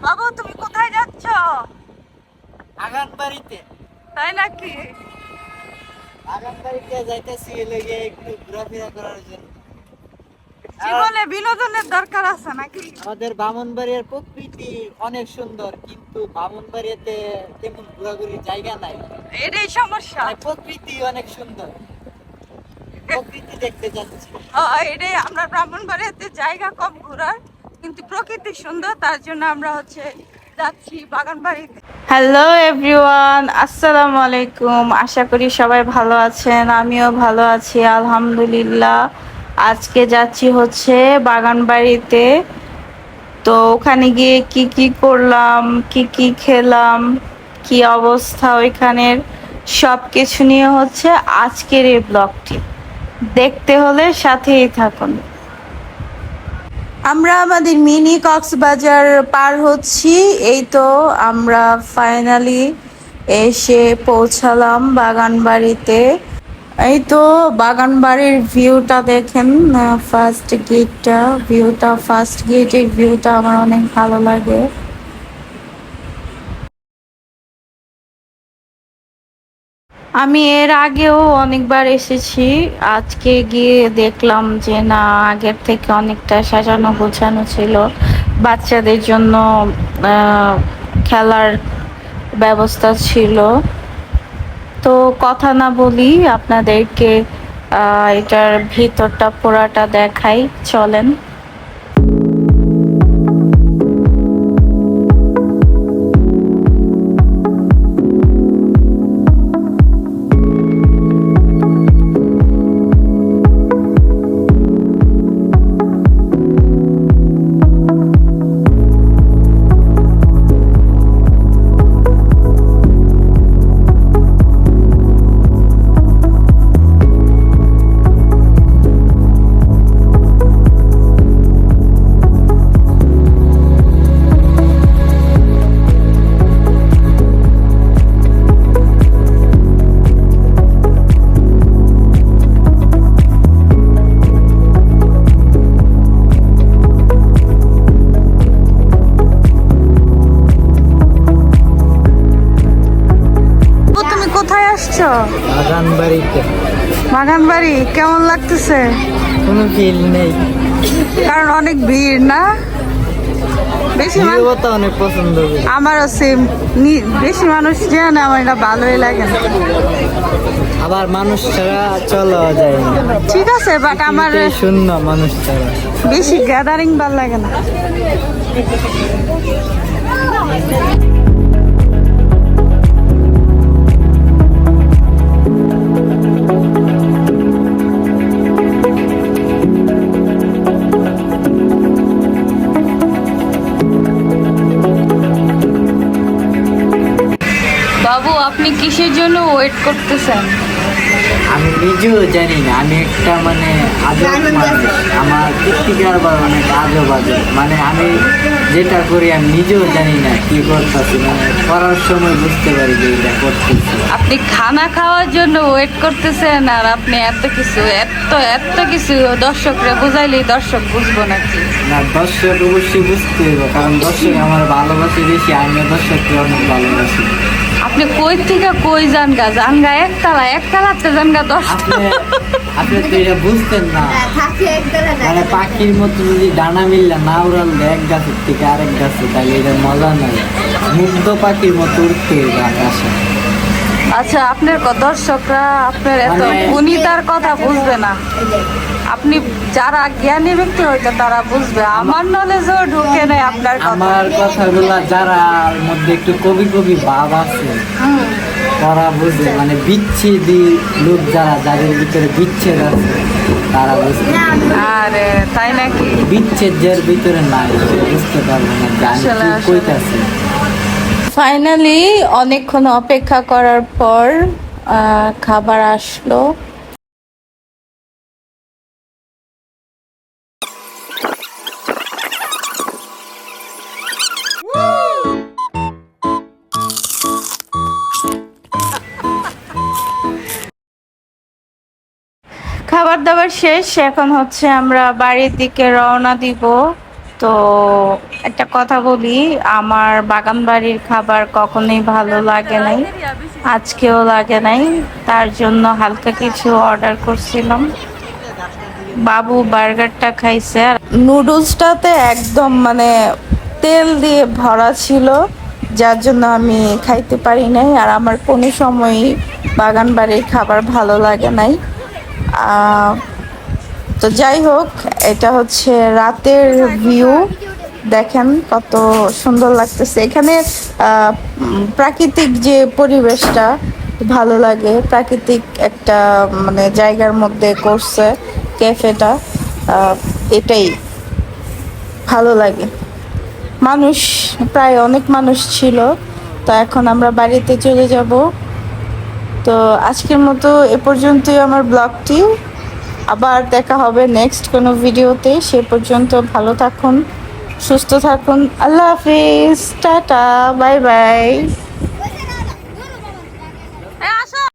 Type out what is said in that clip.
বাবু তুমি কোথায় যাচ্ছ? আগান বাড়িতে। তাই নাকি? আগান বাড়িতে যাইতেছি লেগে একটু ঘোরাফেরা করার জন্য। জীবনে বিনোদনের দরকার আছে নাকি? আমাদের ব্রাহ্মণবাড়িয়ার প্রকৃতি অনেক সুন্দর, কিন্তু ব্রাহ্মণবাড়িয়াতে তেমন ঘোরাঘুরির জায়গা নাই। এটাই সমস্যা। প্রকৃতি অনেক সুন্দর, প্রকৃতি দেখতে যাচ্ছি। এটাই, আমরা ব্রাহ্মণবাড়িয়াতে জায়গা কম ঘোরার, কিন্তু প্রকৃতি সুন্দর, তার জন্য আমরা যাচ্ছি বাগানবাড়িতে। হ্যালো এভরিওয়ান, আসসালামু আলাইকুম। আশা করি সবাই ভালো আছেন, আমিও ভালো আছি আলহামদুলিল্লাহ। আজকে যাচ্ছি বাগানবাড়িতে। তো ওখানে গিয়ে কি কি করলাম, কি কি খেলাম, কি অবস্থা ওইখানের, সব কিছু নিয়ে আজকের এই ব্লগটি। দেখতে হলে সাথেই থাকুন। আমরা আমাদের মিনি কক্সবাজার পার হচ্ছি। এই তো আমরা ফাইনালি এসে পৌঁছালাম বাগানবাড়িতে। এই তো বাগানবাড়ির ভিউটা দেখেন, ফার্স্ট গেটের ভিউটা আমার অনেক ভালো লাগে। আমি এর আগেও অনেকবার এসেছি, আজকে গিয়ে দেখলাম যে না, আগের থেকে অনেকটা সাজানো গোছানো ছিল। বাচ্চাদের জন্য খেলার ব্যবস্থা ছিল। তো কথা না বলি, আপনাদেরকে এটার ভিতরটা পুরাটা দেখাই, চলেন। বাগানবাড়িতে। বাগানবাড়ি কেমন লাগতেছে? কোনো ফিল নেই, কারণ অনেক ভিড় না? বেশি অনেক পছন্দ করি। আমারও সেম। বেশি মানুষ জানে আমার এটা ভালোই লাগে না। আবার মানুষ ছাড়া চলা যায় না। ঠিক আছে, বাট আমার শূন্য মানুষ ছাড়া বেশি গ্যাদারিং ভালো লাগে না। বাবু আপনি কিসের জন্য ওয়েট করতেছেন? আমি নিজেও জানি না। আমি একটা আজব মানুষ। আমার কীর্তিকারবার অনেক আজব আজব। আমি যেটা করি আমি নিজেও জানি না কি করতেছি। করার সময় বুঝতে পারি যে এটা করতেছি। আপনি খানা খাওয়ার জন্য ওয়েট করতেছেন, আর আপনি এত কিছু দর্শকরা বুঝাইলেই দর্শক বুঝবো নাকি? না, দর্শক অবশ্যই বুঝতে হবে, কারণ দর্শক আমার ভালোবাসে বেশি। আমিও দর্শককে অনেক ভালোবাসি। আপনি কই থেকে কই জানগা একতলাতে জানগা আপনি তো এটা বুঝতেন না। পাখির মতো যদি ডানা মিললে না উড়ালে এক গাছের থেকে আরেক গাছে, তাহলে এটা মজা নাই। মুগ্ধ পাখির মতো উঠতে হবে আকাশে। আচ্ছা, আপনার দর্শকরা আপনার এত গুণিতার কথা বুঝবে না। আপনি যারা জ্ঞানী ব্যক্তি হয়তো তারা বুঝবে। আমার নলেজও ঢুকে নেই আপনার আমার কথাগুলা যারা মধ্যে একটু কবি কবি ভাব আছে তারা বুঝবে। বিচ্ছেদী লোক যাদের ভিতরে বিচ্ছেদ আছে তারা বুঝতে। আরে তাই নাকি? বিচ্ছেদ যার ভিতরে নাই সে বুঝতে পারবে না জানি কইতাছে। ফাইনালি অনেকক্ষণ অপেক্ষা করার পর খাবার আসলো। খাবার দাবার শেষ, এখন আমরা বাড়ির দিকে রওনা দিব। তো একটা কথা বলি, আমার বাগান বাড়ির খাবার কখনোই ভালো লাগে নাই, আজকেও লাগে নাই। তার জন্য হালকা কিছু অর্ডার করছিলাম। বাবু বার্গারটা খাইছে, আর নুডলসটাতে একদম মানে তেল দিয়ে ভরা ছিল, যার জন্য আমি খাইতে পারি নাই। আর আমার কোনো সময়ই বাগান বাড়ির খাবার ভালো লাগে নাই। তো যাই হোক, এটা হচ্ছে রাতের ভিউ, দেখেন কত সুন্দর লাগতেছে এখানে। প্রাকৃতিক যে পরিবেশটা ভালো লাগে, প্রাকৃতিক একটা মানে জায়গার মধ্যে করছে ক্যাফেটা, এটাই ভালো লাগে। মানুষ প্রায় অনেক মানুষ ছিল। তো এখন আমরা বাড়িতে চলে যাব। তো আজকের মতো এ পর্যন্তই আমার ব্লগটি। আবার দেখা হবে নেক্সট কোনো ভিডিওতে। সে পর্যন্ত ভালো থাকুন, সুস্থ থাকুন। আল্লাহ হাফিজ, টাটা, বাই বাই।